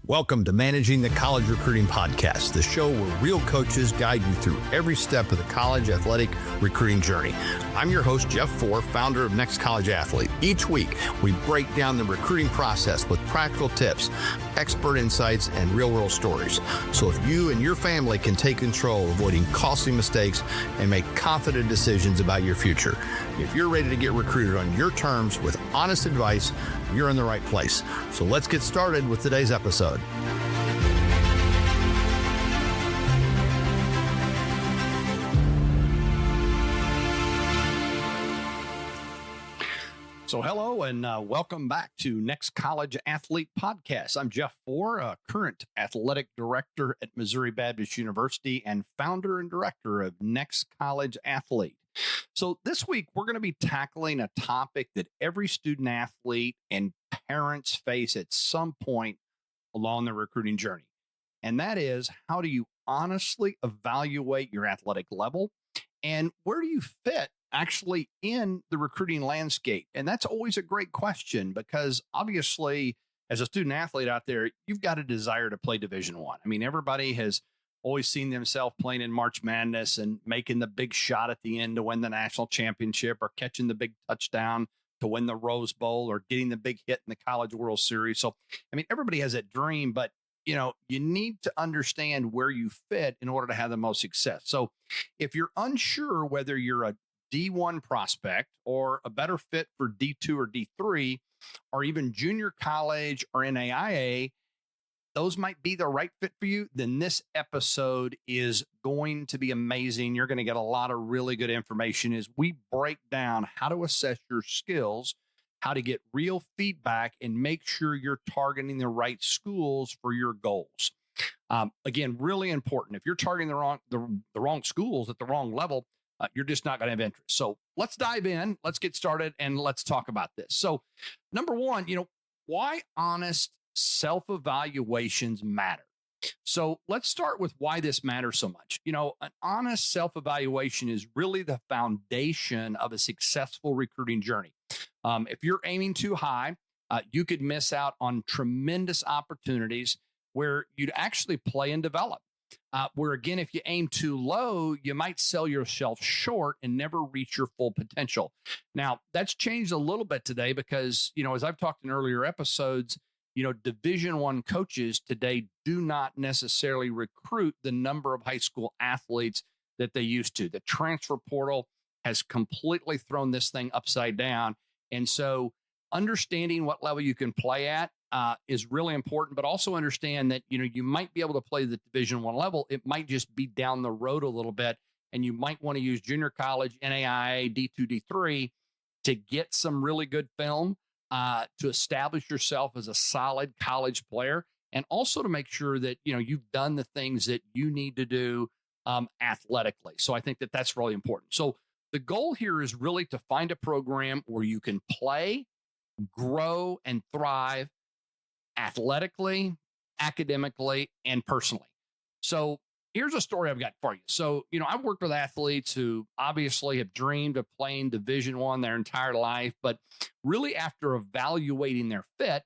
Welcome to Managing the College Recruiting Podcast, the show where real coaches guide you through every step of the college athletic recruiting journey. I'm your host, Jeff Four, founder of Next College Athlete. Each week, we break down the recruiting process with practical tips, expert insights, and real-world stories. So if you and your family can take control, avoiding costly mistakes, and make confident decisions about your future. If you're ready to get recruited on your terms with honest advice, you're in the right place. So let's get started with today's episode. So hello and welcome back to Next College Athlete Podcast. I'm Jeff Four, a current athletic director at Missouri Baptist University and founder and director of Next College Athlete. So this week, we're going to be tackling a topic that every student athlete and parents face at some point along their recruiting journey. And that is, how do you honestly evaluate your athletic level and where do you fit actually in the recruiting landscape? And that's always a great question because obviously, as a student athlete out there, you've got a desire to play Division I. I mean, everybody has always seen themselves playing in March Madness and making the big shot at the end to win the national championship, or catching the big touchdown to win the Rose Bowl, or getting the big hit in the College World Series. So, I mean, everybody has that dream, but you need to understand where you fit in order to have the most success. So if you're unsure whether you're a D1 prospect or a better fit for D2 or D3, or even junior college or NAIA, those might be the right fit for you, then this episode is going to be amazing. You're going to get a lot of really good information as we break down how to assess your skills, how to get real feedback, and make sure you're targeting the right schools for your goals. Again, really important. If you're targeting the wrong schools at the wrong level, you're just not going to have interest. So let's dive in. Let's get started and let's talk about this. So number one, why honest self-evaluations matter. So let's start with why this matters so much. An honest self-evaluation is really the foundation of a successful recruiting journey. If you're aiming too high, you could miss out on tremendous opportunities where you'd actually play and develop. Where again, if you aim too low, you might sell yourself short and never reach your full potential. Now, that's changed a little bit today because, as I've talked in earlier episodes, Division I coaches today do not necessarily recruit the number of high school athletes that they used to. The transfer portal has completely thrown this thing upside down. And so understanding what level you can play at is really important, but also understand that, you might be able to play the Division I level. It might just be down the road a little bit, and you might want to use junior college, NAIA, D2, D3 to get some really good film, to establish yourself as a solid college player, and also to make sure that, you've done the things that you need to do athletically. So I think that that's really important. So the goal here is really to find a program where you can play, grow, and thrive athletically, academically, and personally. So here's a story I've got for you. So, I've worked with athletes who obviously have dreamed of playing Division I their entire life, but really after evaluating their fit,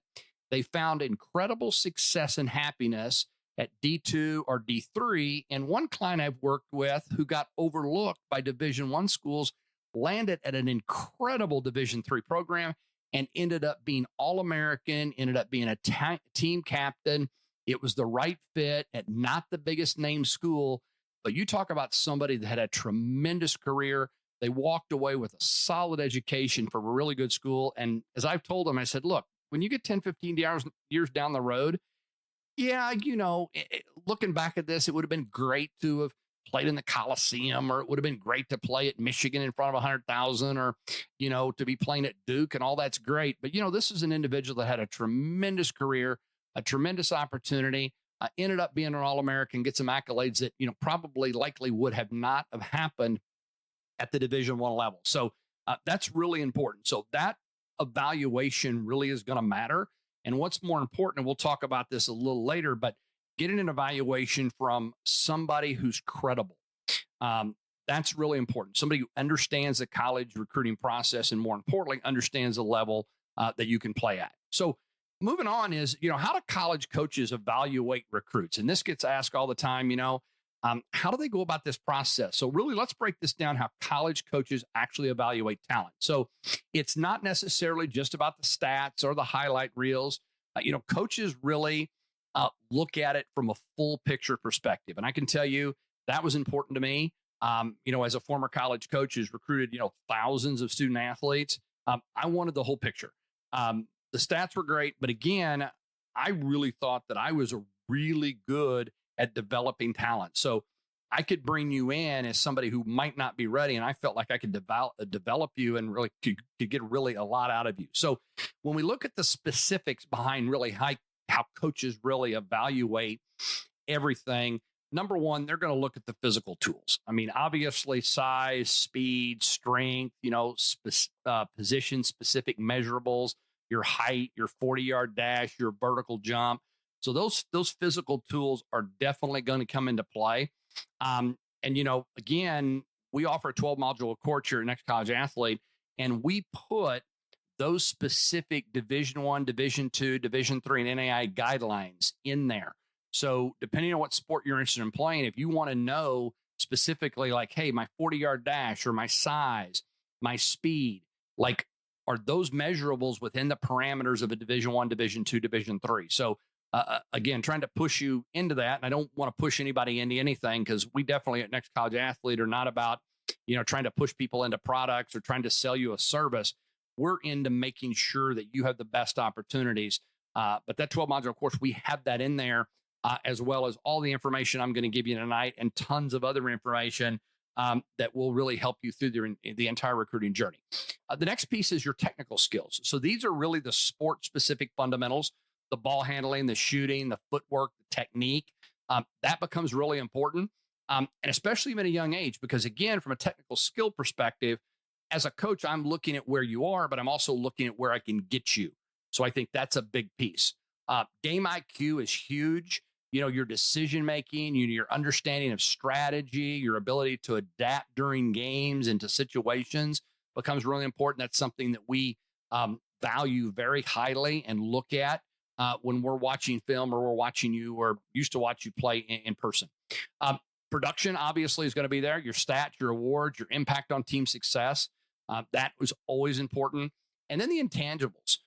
they found incredible success and happiness at D2 or D3. And one client I've worked with who got overlooked by Division I schools landed at an incredible Division III program and ended up being All-American, ended up being a team captain. It was the right fit at not the biggest name school, but you talk about somebody that had a tremendous career. They walked away with a solid education from a really good school. And as I've told them, I said, look, when you get 10, 15 years down the road, looking back at this, it would have been great to have played in the Coliseum, or it would have been great to play at Michigan in front of 100,000, or, to be playing at Duke, and all that's great. But, this is an individual that had a tremendous career, a tremendous opportunity, ended up being an All-American, get some accolades that, probably likely would have not have happened at the Division I level. So that's really important. So that evaluation really is going to matter. And what's more important, and we'll talk about this a little later, but getting an evaluation from somebody who's credible. That's really important. Somebody who understands the college recruiting process, and more importantly, understands the level that you can play at. So moving on is, how do college coaches evaluate recruits? And this gets asked all the time, how do they go about this process? So really, let's break this down, how college coaches actually evaluate talent. So it's not necessarily just about the stats or the highlight reels. Coaches really look at it from a full picture perspective. And I can tell you that was important to me. As a former college coach who's recruited, thousands of student athletes, I wanted the whole picture. The stats were great, but again, I really thought that I was a really good at developing talent. So I could bring you in as somebody who might not be ready, and I felt like I could develop you and really could get really a lot out of you. So when we look at the specifics behind really how coaches really evaluate everything, number one, they're going to look at the physical tools. I mean, obviously, size, speed, strength, position specific measurables, your height, your 40-yard dash, your vertical jump. So those physical tools are definitely going to come into play. Again, we offer a 12-module course here at Next College Athlete, and we put those specific Division I, Division II, Division III, and NAIA guidelines in there. So depending on what sport you're interested in playing, if you want to know specifically like, hey, my 40-yard dash or my size, my speed, like, are those measurables within the parameters of a Division I, Division II, Division III? So again, trying to push you into that. And I don't want to push anybody into anything, because we definitely at Next College Athlete are not about, trying to push people into products or trying to sell you a service. We're into making sure that you have the best opportunities. But that 12-module course, we have that in there, as well as all the information I'm going to give you tonight and tons of other information that will really help you through the entire recruiting journey. The next piece is your technical skills. So these are really the sport-specific fundamentals, the ball handling, the shooting, the footwork, the technique. That becomes really important, and especially at a young age, because again, from a technical skill perspective, as a coach, I'm looking at where you are, but I'm also looking at where I can get you. So I think that's a big piece. Game IQ is huge. Your decision-making, your understanding of strategy, your ability to adapt during games and to situations becomes really important. That's something that we value very highly and look at when we're watching film or we're watching you or used to watch you play in person. Production obviously is going to be there. Your stats, your awards, your impact on team success. That was always important. And then the intangibles,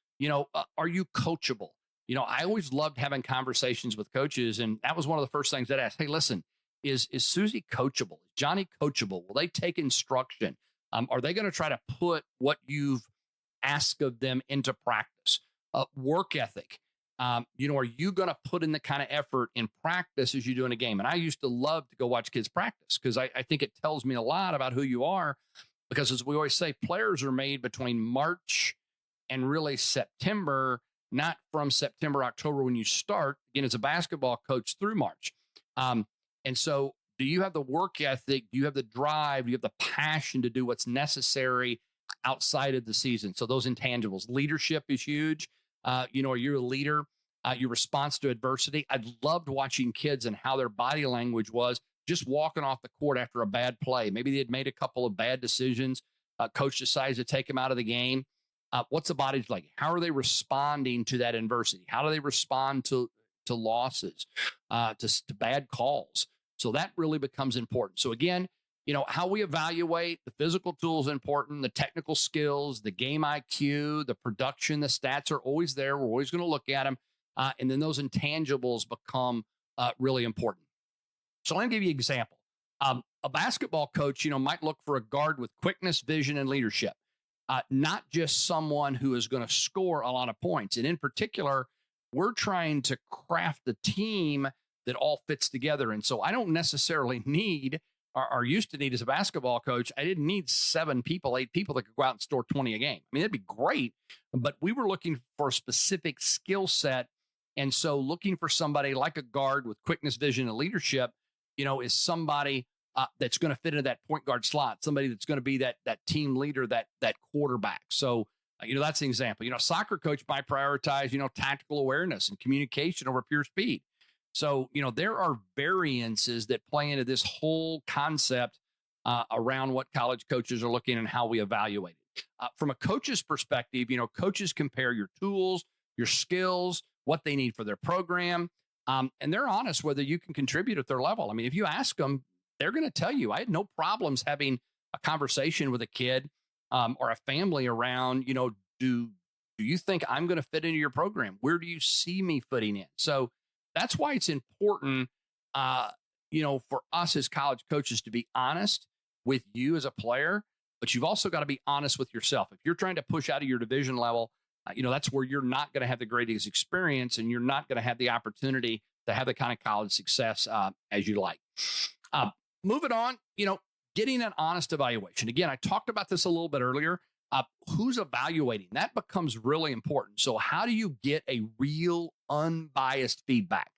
are you coachable? I always loved having conversations with coaches. And that was one of the first things that I asked, hey, listen, is Susie coachable? Is Johnny coachable? Will they take instruction? Are they going to try to put what you've asked of them into practice? Work ethic. Are you going to put in the kind of effort in practice as you do in a game? And I used to love to go watch kids practice, because I think it tells me a lot about who you are, because as we always say, players are made between March and really September, not from September, October when you start, again, as a basketball coach through March. And so do you have the work ethic? Do you have the drive? Do you have the passion to do what's necessary outside of the season? So those intangibles, leadership is huge. Are you a leader? Your response to adversity. I loved watching kids and how their body language was just walking off the court after a bad play. Maybe they had made a couple of bad decisions. Coach decides to take them out of the game. What's the body like? How are they responding to that adversity? How do they respond to losses, to bad calls? So that really becomes important. So again, how we evaluate the physical tools is important, the technical skills, the game IQ, the production, the stats are always there. We're always going to look at them. And then those intangibles become really important. So let me give you an example. A basketball coach, might look for a guard with quickness, vision, and leadership. Not just someone who is going to score a lot of points. And in particular, we're trying to craft a team that all fits together. And so I don't necessarily need, or used to need as a basketball coach, I didn't need 7 people, 8 people that could go out and score 20 a game. I mean, that'd be great, but we were looking for a specific skill set. And so looking for somebody like a guard with quickness, vision, and leadership, is somebody that's going to fit into that point guard slot, somebody that's going to be that team leader, that quarterback. So, that's an example. A soccer coach might prioritize, tactical awareness and communication over pure speed. So, there are variances that play into this whole concept around what college coaches are looking and how we evaluate it. From a coach's perspective, coaches compare your tools, your skills, what they need for their program. And they're honest whether you can contribute at their level. I mean, if you ask them, they're going to tell you. I had no problems having a conversation with a kid or a family around, do you think I'm going to fit into your program? Where do you see me fitting in? So that's why it's important, for us as college coaches to be honest with you as a player, but you've also got to be honest with yourself. If you're trying to push out of your division level, that's where you're not going to have the greatest experience and you're not going to have the opportunity to have the kind of college success as you like. Moving on, getting an honest evaluation. Again, I talked about this a little bit earlier. Who's evaluating? That becomes really important. So how do you get a real unbiased feedback?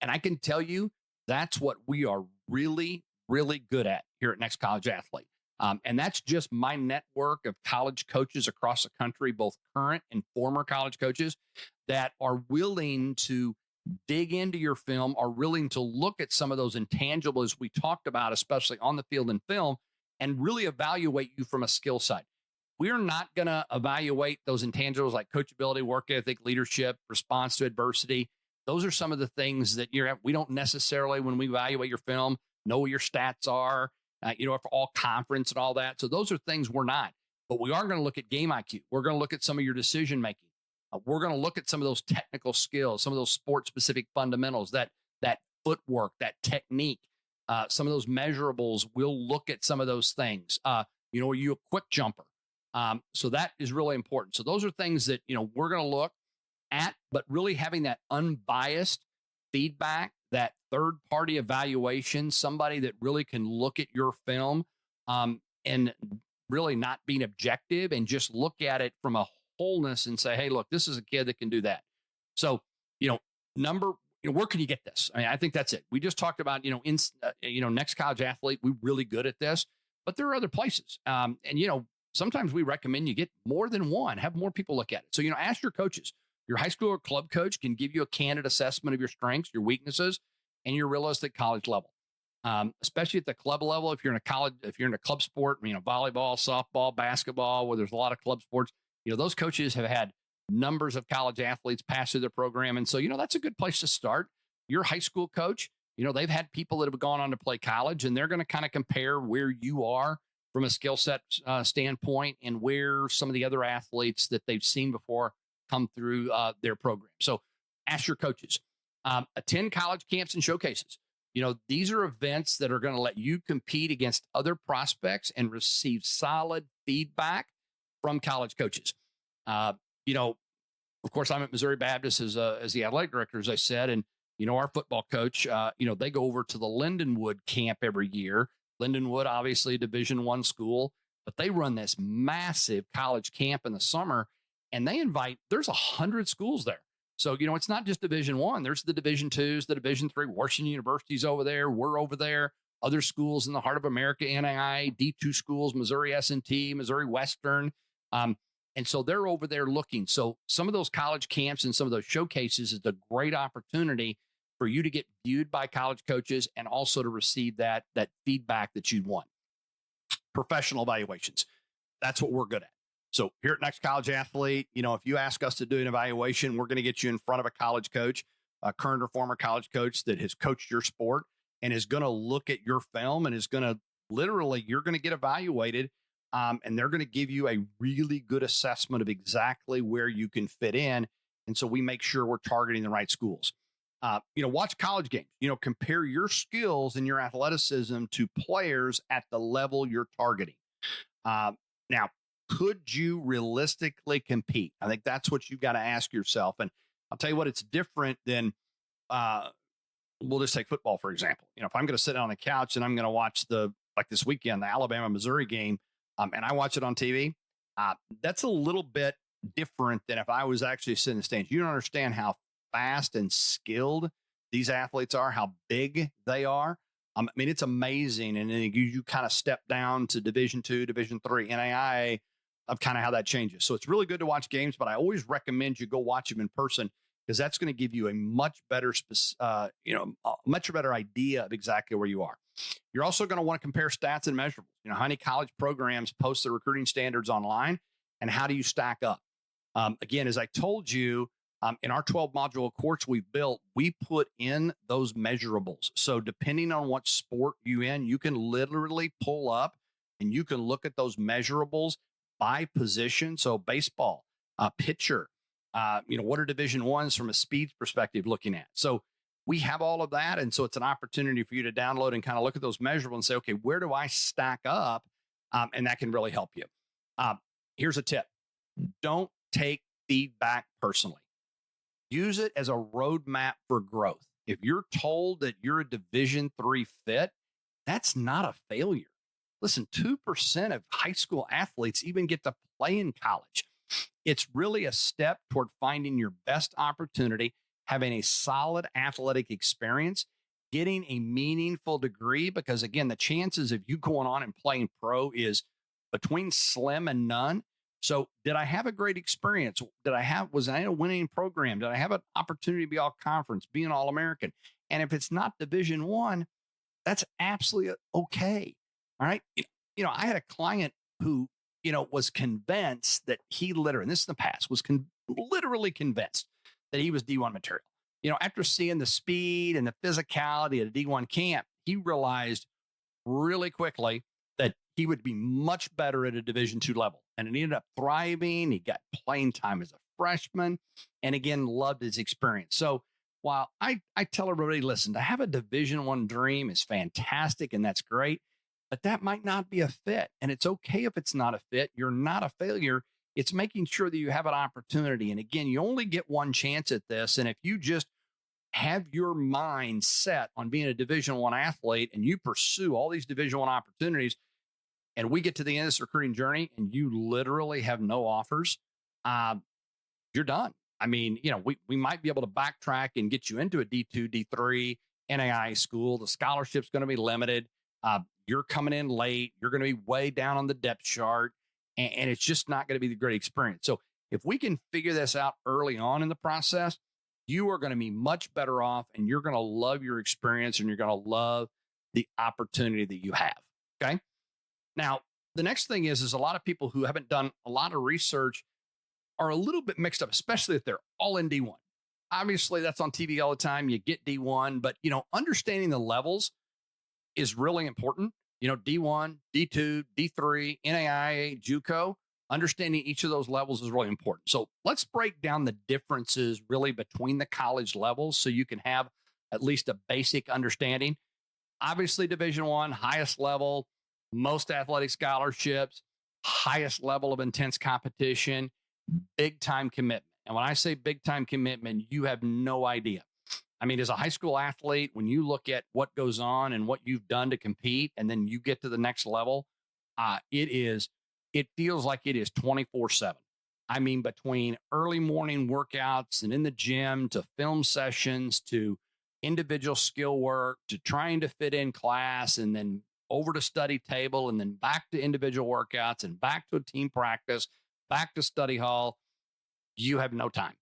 And I can tell you that's what we are really, really good at here at Next College Athlete. And that's just my network of college coaches across the country, both current and former college coaches that are willing to dig into your film, are willing to look at some of those intangibles we talked about, especially on the field and film, and really evaluate you from a skill side. We're not going to evaluate those intangibles like coachability, work ethic, leadership, response to adversity. Those are some of the things that we don't necessarily, when we evaluate your film, know what your stats are, for all conference and all that. So those are things we're not. But we are going to look at game IQ. We're going to look at some of your decision making. We're going to look at some of those technical skills, some of those sport-specific fundamentals, that footwork, that technique, some of those measurables. We'll look at some of those things. Are you a quick jumper? So that is really important. So those are things that, we're going to look at, but really having that unbiased feedback, that third-party evaluation, somebody that really can look at your film and really not being objective and just look at it from a wholeness and say, hey, look, this is a kid that can do that. So, where can you get this? I mean, I think that's it. We just talked about, Next College Athlete, we're really good at this, but there are other places. Sometimes we recommend you get more than one, have more people look at it. So, ask your coaches. Your high school or club coach can give you a candid assessment of your strengths, your weaknesses, and your realistic college level. Especially at the club level, if you're in a club sport, volleyball, softball, basketball, where there's a lot of club sports, those coaches have had numbers of college athletes pass through their program. And so, that's a good place to start. Your high school coach, they've had people that have gone on to play college, and they're going to kind of compare where you are from a skill set standpoint and where some of the other athletes that they've seen before come through their program. So ask your coaches. Attend college camps and showcases. These are events that are going to let you compete against other prospects and receive solid feedback from college coaches. Of course, I'm at Missouri Baptist as the athletic director, as I said, and, our football coach, they go over to the Lindenwood camp every year. Lindenwood, obviously a Division I school, but they run this massive college camp in the summer, and there's 100 schools there. So, it's not just Division I. There's the Division IIs, the Division III, Washington University's over there. We're over there. Other schools in the heart of America, NAI, D2 schools, Missouri S&T, Missouri Western. And so they're over there looking. So some of those college camps and some of those showcases is a great opportunity for you to get viewed by college coaches and also to receive that feedback that you'd want. Professional evaluations. That's what we're good at. So here at Next College Athlete, if you ask us to do an evaluation, we're going to get you in front of a college coach, a current or former college coach that has coached your sport and is going to look at your film and is going to you're going to get evaluated. And they're going to give you a really good assessment of exactly where you can fit in. And so we make sure we're targeting the right schools. Watch college games, compare your skills and your athleticism to players at the level you're targeting. Now, could you realistically compete? I think that's what you've got to ask yourself. And I'll tell you what, it's different than, we'll just take football, for example. If I'm going to sit on the couch and I'm going to watch this weekend, the Alabama-Missouri game, and I watch it on TV, that's a little bit different than if I was actually sitting in the stands. You don't understand how fast and skilled these athletes are, how big they are. It's amazing. And then you kind of step down to Division II, Division III, NAIA, of kind of how that changes. So it's really good to watch games, but I always recommend you go watch them in person because that's going to give you a much better, much better idea of exactly where you are. You're also going to want to compare stats and measurables. How many college programs post their recruiting standards online and how do you stack up? Again, as I told you, In our 12 module course we built, we put in those measurables. So depending on what sport you in, you can literally pull up and you can look at those measurables by position. So baseball, pitcher, what are division ones from a speed perspective looking at? So we have all of that. And so it's an opportunity for you to download and kind of look at those measurables and say, okay, where do I stack up? And that can really help you. Here's a tip. Don't take feedback personally. Use it as a roadmap for growth. If you're told that you're a Division III fit, that's not a failure. Listen, 2% of high school athletes even get to play in college. It's really a step toward finding your best opportunity, having a solid athletic experience, getting a meaningful degree, because again, the chances of you going on and playing pro is between slim and none. So did I have a great experience? Was I in a winning program? Did I have an opportunity to be all conference, be an All-American? And if it's not Division I, that's absolutely okay. All right. I had a client who, was convinced that and this is the past, was literally convinced that he was D1 material. After seeing the speed and the physicality at a D1 camp, he realized really quickly that he would be much better at a Division II level. And he ended up thriving. He got playing time as a freshman and again, loved his experience. So while I tell everybody, listen, to have a Division I dream is fantastic and that's great, but that might not be a fit. And it's okay if it's not a fit. You're not a failure. It's making sure that you have an opportunity. And again, you only get one chance at this. And if you just have your mind set on being a Division I athlete and you pursue all these Division I opportunities, and we get to the end of this recruiting journey and you literally have no offers, you're done. I mean, we might be able to backtrack and get you into a D2, D3 NAIA school. The scholarship's going to be limited. You're coming in late. You're going to be way down on the depth chart, and it's just not going to be the great experience. So if we can figure this out early on in the process, you are going to be much better off, and you're going to love your experience, and you're going to love the opportunity that you have. Okay. Now, the next thing is a lot of people who haven't done a lot of research are a little bit mixed up, especially if they're all in D1. Obviously, that's on TV all the time. You get D1, but understanding the levels is really important. D1, D2, D3, NAIA, JUCO, understanding each of those levels is really important. So let's break down the differences really between the college levels so you can have at least a basic understanding. Obviously, Division I, highest level, most athletic scholarships, highest level of intense competition, big time commitment. And when I say big time commitment, you have no idea. I mean, as a high school athlete, when you look at what goes on and what you've done to compete, and then you get to the next level, it feels like it is 24/7. I mean, between early morning workouts and in the gym to film sessions to individual skill work to trying to fit in class and then over to study table and then back to individual workouts and back to a team practice, back to study hall, you have no time.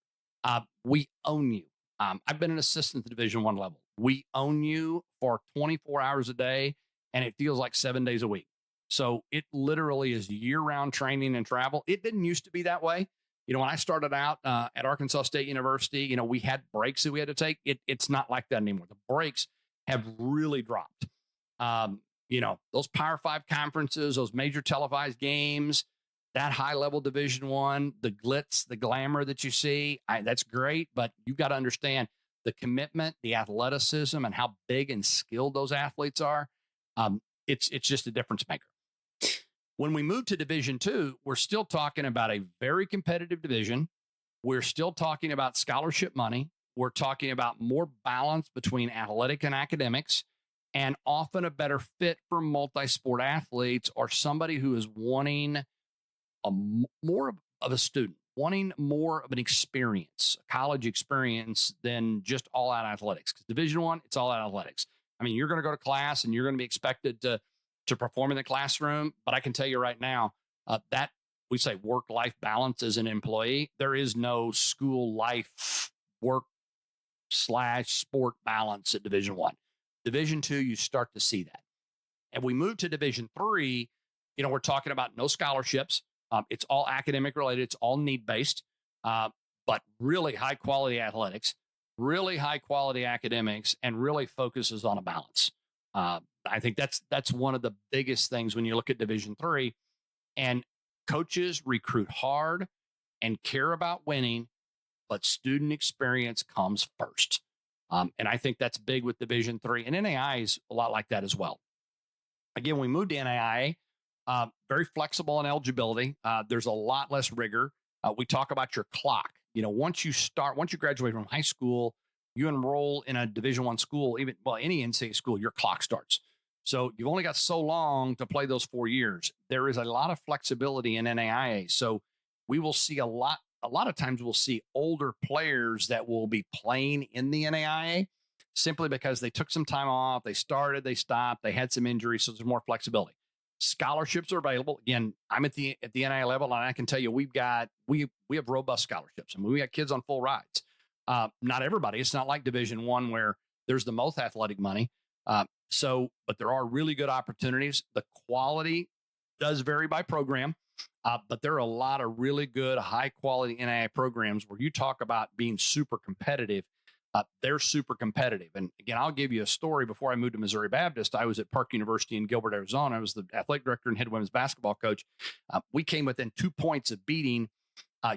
We own you. I've been an assistant at the Division I level. We own you for 24 hours a day, and it feels like 7 days a week. So it literally is year-round training and travel. It didn't used to be that way. When I started out at Arkansas State University, we had breaks that we had to take. It's not like that anymore. The breaks have really dropped. Those Power 5 conferences, those major televised games, that high-level Division I, the glitz, the glamour that you see, that's great, but you've got to understand the commitment, the athleticism, and how big and skilled those athletes are. It's just a difference maker. When we move to Division II, we're still talking about a very competitive division. We're still talking about scholarship money. We're talking about more balance between athletic and academics, and often a better fit for multi-sport athletes or somebody who is wanting more of a student, wanting more of an experience, a college experience than just all out athletics. Because Division I, it's all out athletics. I mean, you're going to go to class and you're going to be expected to perform in the classroom. But I can tell you right now that we say work-life balance as an employee. There is no school life work/sport balance at Division I. Division II, you start to see that. And we move to Division III, we're talking about no scholarships. It's all academic related. It's all need-based. but really high quality athletics, really high quality academics, and really focuses on a balance. I think that's one of the biggest things when you look at Division III. And coaches recruit hard and care about winning, but student experience comes first. And I think that's big with Division III, and NAIA is a lot like that as well. Again, we moved to NAIA, very flexible in eligibility. There's a lot less rigor. We talk about your clock. Once you graduate from high school, you enroll in a Division I school, any NCAA school, your clock starts. So you've only got so long to play those 4 years. There is a lot of flexibility in NAIA. So we will see a lot of times we'll see older players that will be playing in the NAIA simply because they took some time off, they started, they stopped, they had some injuries, so there's more flexibility. Scholarships are available. Again, I'm at the NAIA level, and I can tell you we have robust scholarships. I mean, we got kids on full rides. Not everybody. It's not like Division I where there's the most athletic money. But there are really good opportunities. The quality does vary by program, but there are a lot of really good, high quality NAIA programs where you talk about being super competitive. They're super competitive. And again, I'll give you a story. Before I moved to Missouri Baptist, I was at Park University in Gilbert, Arizona. I was the athletic director and head women's basketball coach. We came within 2 points of beating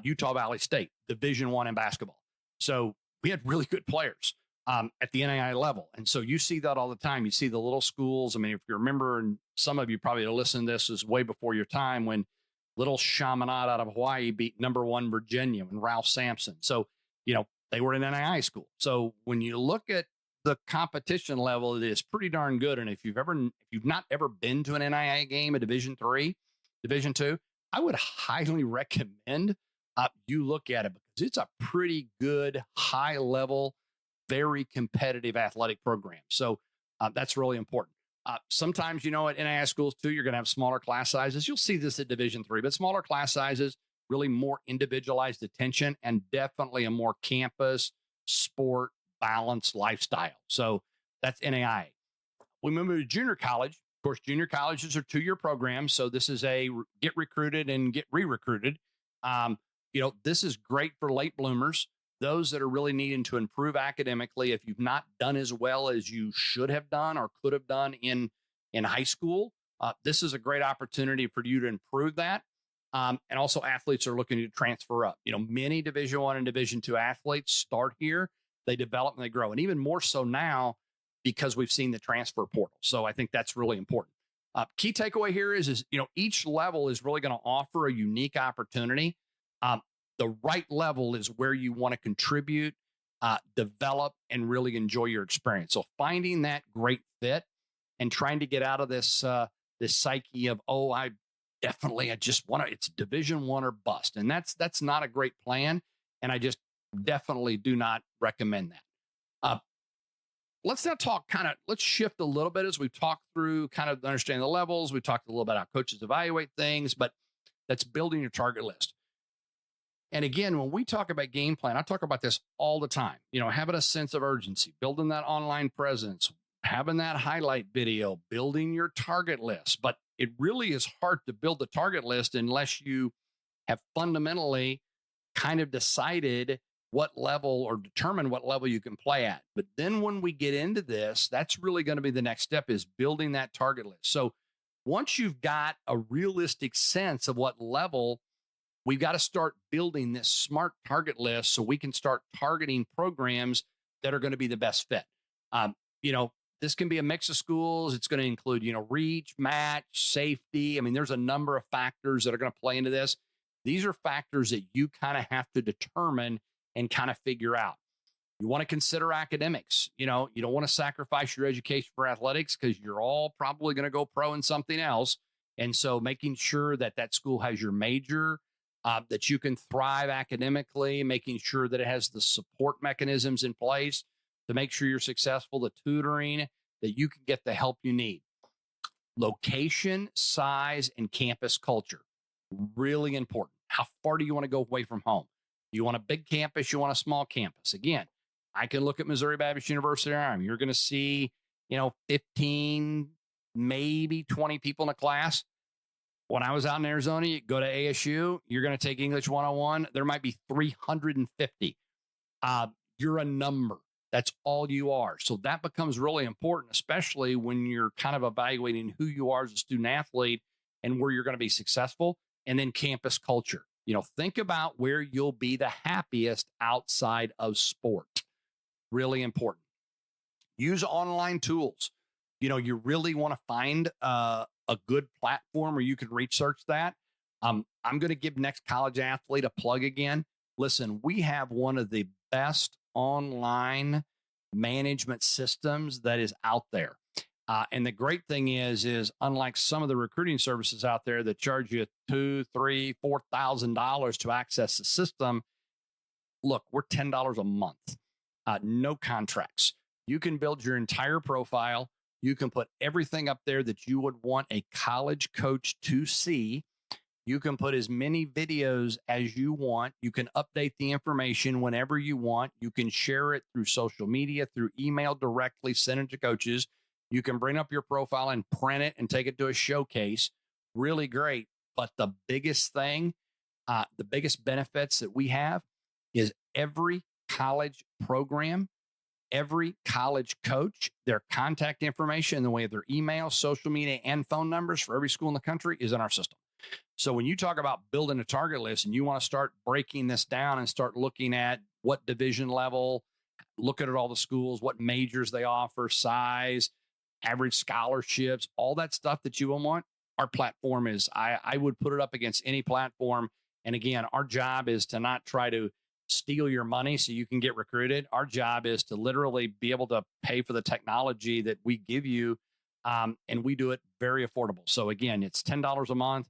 Utah Valley State, Division I in basketball. So we had really good players at the NAIA level. And so you see that all the time. You see the little schools. I mean, if you remember, and some of you probably listened to this is way before your time, when little Chaminade out of Hawaii beat number 1 Virginia and Ralph Sampson. So, they were in NAIA school. So when you look at the competition level, it is pretty darn good. And if you've not ever been to an NAIA game, a Division III, Division II, I would highly recommend you look at it because it's a pretty good, high level, very competitive athletic program. So that's really important. Sometimes, at NAIA schools too, you're going to have smaller class sizes. You'll see this at Division III, but smaller class sizes, really more individualized attention, and definitely a more campus, sport, balanced lifestyle. So that's NAIA. We move to junior college. Of course, junior colleges are 2-year programs. So this is a get recruited and get re-recruited. This is great for late bloomers, those that are really needing to improve academically. If you've not done as well as you should have done or could have done in high school, this is a great opportunity for you to improve that. And also athletes are looking to transfer up. Many Division I and Division II athletes start here, they develop and they grow. And even more so now because we've seen the transfer portal. So I think that's really important. Key takeaway here is each level is really going to offer a unique opportunity. The right level is where you want to contribute, develop, and really enjoy your experience. So finding that great fit and trying to get out of this psyche of, I just want to, it's Division I or bust. And that's not a great plan. And I just definitely do not recommend that. Let's now let's shift a little bit as we've talked through kind of understanding the levels. We talked a little bit about how coaches evaluate things, but that's building your target list. And again, when we talk about game plan, I talk about this all the time, having a sense of urgency, building that online presence, having that highlight video, building your target list. But it really is hard to build the target list unless you have fundamentally kind of decided what level or determine what level you can play at. But then when we get into this, that's really going to be the next step, is building that target list. So once you've got a realistic sense of what level, we've got to start building this smart target list so we can start targeting programs that are going to be the best fit. This can be a mix of schools. It's going to include, reach, match, safety. I mean, there's a number of factors that are going to play into this. These are factors that you kind of have to determine and kind of figure out. You want to consider academics. You don't want to sacrifice your education for athletics because you're all probably going to go pro in something else. And so making sure that school has your major, that you can thrive academically, making sure that it has the support mechanisms in place to make sure you're successful, the tutoring, that you can get the help you need. Location, size, and campus culture, really important. How far do you want to go away from home? Do you want a big campus? You want a small campus? Again, I can look at Missouri Baptist University. You're going to see, 15, maybe 20 people in a class. When I was out in Arizona, you go to ASU, you're going to take English 101. There might be 350. You're a number. That's all you are. So that becomes really important, especially when you're kind of evaluating who you are as a student athlete and where you're going to be successful. And then campus culture. Think about where you'll be the happiest outside of sport. Really important. Use online tools. You really want to find a good platform where you can research that. I'm going to give Next College Athlete a plug again. Listen, we have one of the best online management systems that is out there. And the great thing is unlike some of the recruiting services out there that charge you $2,000, $3,000, $4,000 to access the system, look, we're $10 a month. No contracts. You can build your entire profile. You can put everything up there that you would want a college coach to see. You can put as many videos as you want. You can update the information whenever you want. You can share it through social media, through email directly, send it to coaches. You can bring up your profile and print it and take it to a showcase. Really great. But the biggest thing, the biggest benefits that we have is every college program, every college coach, their contact information, the way of their email, social media, and phone numbers for every school in the country is in our system. So when you talk about building a target list and you want to start breaking this down and start looking at what division level, looking at all the schools, what majors they offer, size, average scholarships, all that stuff that you will want, our platform is, I would put it up against any platform. And again, our job is to not try to steal your money so you can get recruited. Our job is to literally be able to pay for the technology that we give you. And we do it very affordable. So again, it's $10 a month.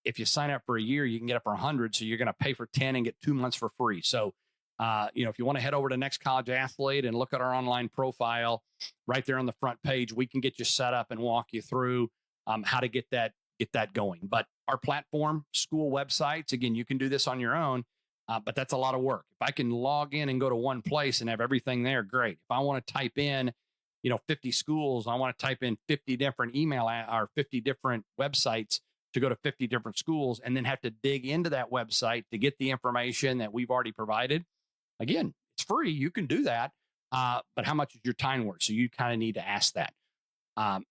If you sign up for a year, you can get it for 100. So you're going to pay for 10 and get 2 months for free. So, if you want to head over to Next College Athlete and look at our online profile right there on the front page, we can get you set up and walk you through how to get that going. But our platform, school websites, again, you can do this on your own, but that's a lot of work. If I can log in and go to one place and have everything there, great. If I want to type in, 50 schools, I want to type in 50 different or 50 different websites to go to 50 different schools and then have to dig into that website to get the information that we've already provided. Again, it's free. You can do that. But how much is your time worth? So you kind of need to ask that.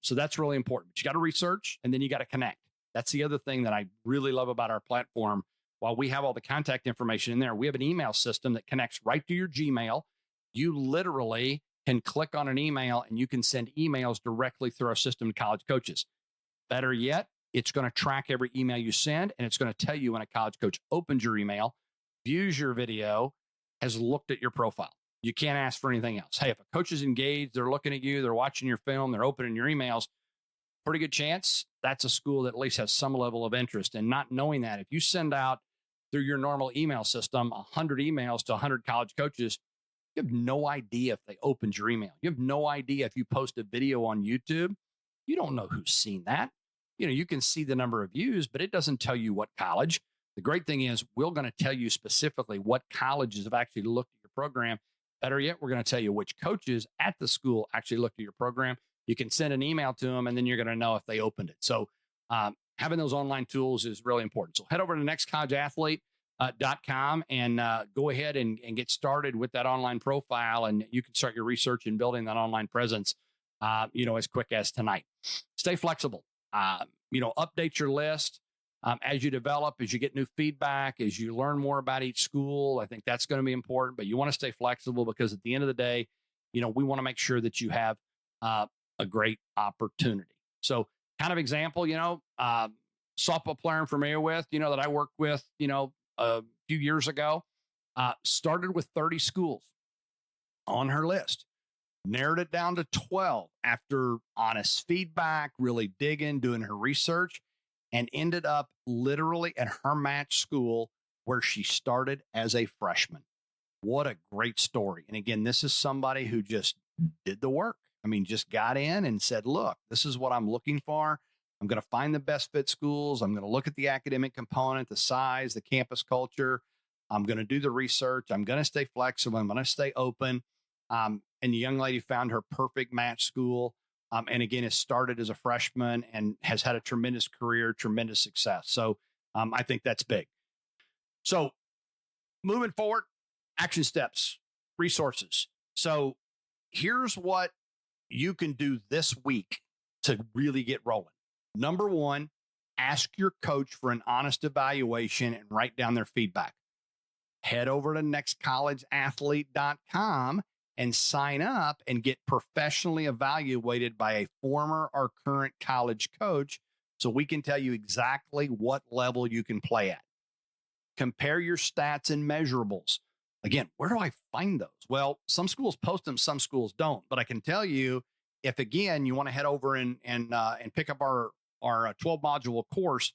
So that's really important. But you got to research and then you got to connect. That's the other thing that I really love about our platform. While we have all the contact information in there, we have an email system that connects right to your Gmail. You literally can click on an email and you can send emails directly through our system to college coaches. Better yet, it's going to track every email you send, and it's going to tell you when a college coach opens your email, views your video, has looked at your profile. You can't ask for anything else. Hey, if a coach is engaged, they're looking at you, they're watching your film, they're opening your emails, pretty good chance that's a school that at least has some level of interest. And not knowing that, if you send out through your normal email system 100 emails to 100 college coaches, you have no idea if they opened your email. You have no idea if you post a video on YouTube. You don't know who's seen that. You can see the number of views, but it doesn't tell you what college. The great thing is we're going to tell you specifically what colleges have actually looked at your program. Better yet, we're going to tell you which coaches at the school actually looked at your program. You can send an email to them, and then you're going to know if they opened it. So having those online tools is really important. So head over to nextcollegeathlete.com and go ahead and get started with that online profile, and you can start your research and building that online presence, as quick as tonight. Stay flexible. Update your list as you develop, as you get new feedback, as you learn more about each school. I think that's going to be important, but you want to stay flexible because at the end of the day, we want to make sure that you have a great opportunity. So kind of example, softball player I'm familiar with, that I worked with, a few years ago, started with 30 schools on her list. Narrowed it down to 12 after honest feedback, really digging, doing her research, and ended up literally at her match school where she started as a freshman. What a great story. And again, this is somebody who just did the work. Just got in and said, look, this is what I'm looking for. I'm going to find the best fit schools. I'm going to look at the academic component, the size, the campus culture. I'm going to do the research. I'm going to stay flexible. I'm going to stay open. And the young lady found her perfect match school. And again, has started as a freshman and has had a tremendous career, tremendous success. So I think that's big. So moving forward, action steps, resources. So here's what you can do this week to really get rolling. Number one, ask your coach for an honest evaluation and write down their feedback. Head over to nextcollegeathlete.com and sign up and get professionally evaluated by a former or current college coach so we can tell you exactly what level you can play at. Compare your stats and measurables. Again, where do I find those? Well, some schools post them, some schools don't. But I can tell you, if again you want to head over and pick up our 12 module course,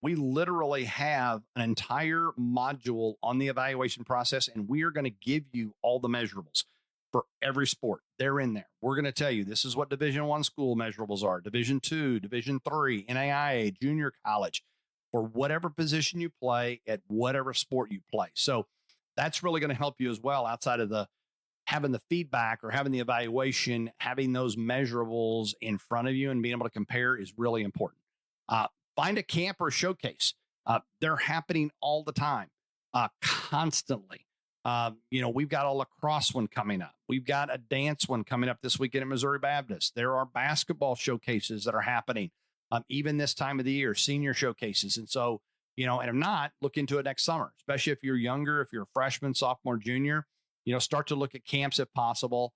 we literally have an entire module on the evaluation process, and we are going to give you all the measurables for every sport. They're in there. We're going to tell you this is what Division I school measurables are, Division II, Division III, NAIA, junior college, for whatever position you play at whatever sport you play. So that's really going to help you as well, outside of the having the feedback or having the evaluation. Having those measurables in front of you and being able to compare is really important. Find a camp or a showcase. They're happening all the time, constantly. We've got a lacrosse one coming up. We've got a dance one coming up this weekend at Missouri Baptist. There are basketball showcases that are happening, even this time of the year, senior showcases. And so, and if not, look into it next summer, especially if you're younger, if you're a freshman, sophomore, junior, start to look at camps if possible.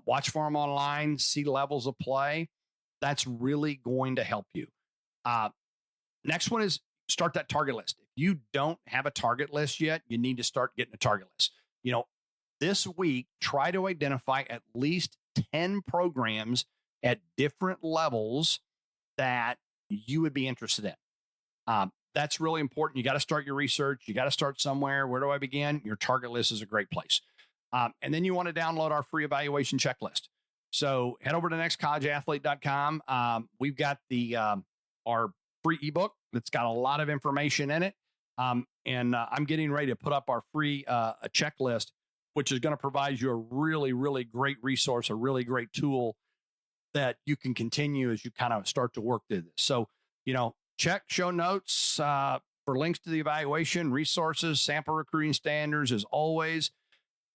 Watch for them online, see levels of play. That's really going to help you. Next one is start that target list. If you don't have a target list yet, you need to start getting a target list. This week, try to identify at least 10 programs at different levels that you would be interested in. That's really important. You got to start your research. You got to start somewhere. Where do I begin? Your target list is a great place. And then you want to download our free evaluation checklist. So head over to nextcollegeathlete.com. We've got our free ebook that's got a lot of information in it. And I'm getting ready to put up our free a checklist, which is going to provide you a really, really great resource, a really great tool that you can continue as you kind of start to work through this. So, check show notes for links to the evaluation, resources, sample recruiting standards. As always,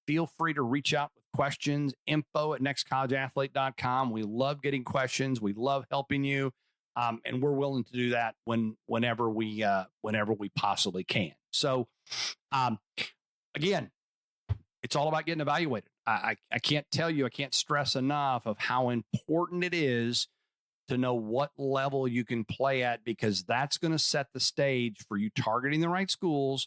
feel free to reach out with questions, info@nextcollegeathlete.com. We love getting questions. We love helping you. And we're willing to do that whenever we possibly can. So, again, it's all about getting evaluated. I can't tell you, I can't stress enough of how important it is to know what level you can play at, because that's going to set the stage for you targeting the right schools,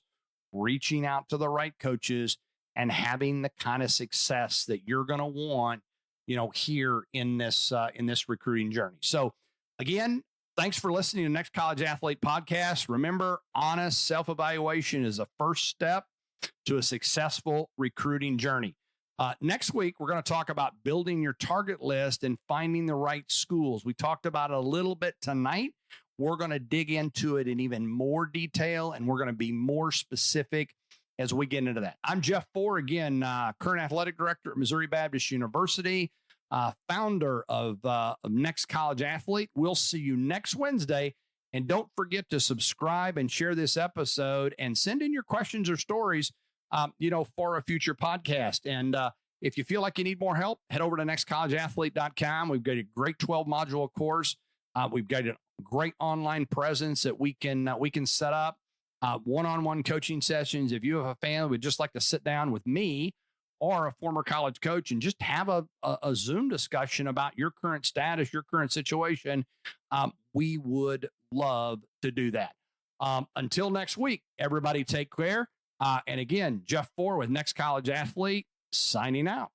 reaching out to the right coaches, and having the kind of success that you're going to want, here in this recruiting journey. So again, thanks for listening to Next College Athlete Podcast. Remember, honest self-evaluation is the first step to a successful recruiting journey. Next week, we're going to talk about building your target list and finding the right schools. We talked about it a little bit tonight. We're going to dig into it in even more detail, and we're going to be more specific as we get into that. I'm Jeff Four, again, current athletic director at Missouri Baptist University, founder of Next College Athlete. We'll see you next Wednesday. And don't forget to subscribe and share this episode and send in your questions or stories, for a future podcast. And if you feel like you need more help, head over to nextcollegeathlete.com. We've got a great 12 module course. We've got a great online presence that we can set up one-on-one coaching sessions. If you have a family would just like to sit down with me or a former college coach and just have a Zoom discussion about your current status, your current situation, we would love to do that. Until next week, everybody take care. And again, Jeff Four with Next College Athlete signing out.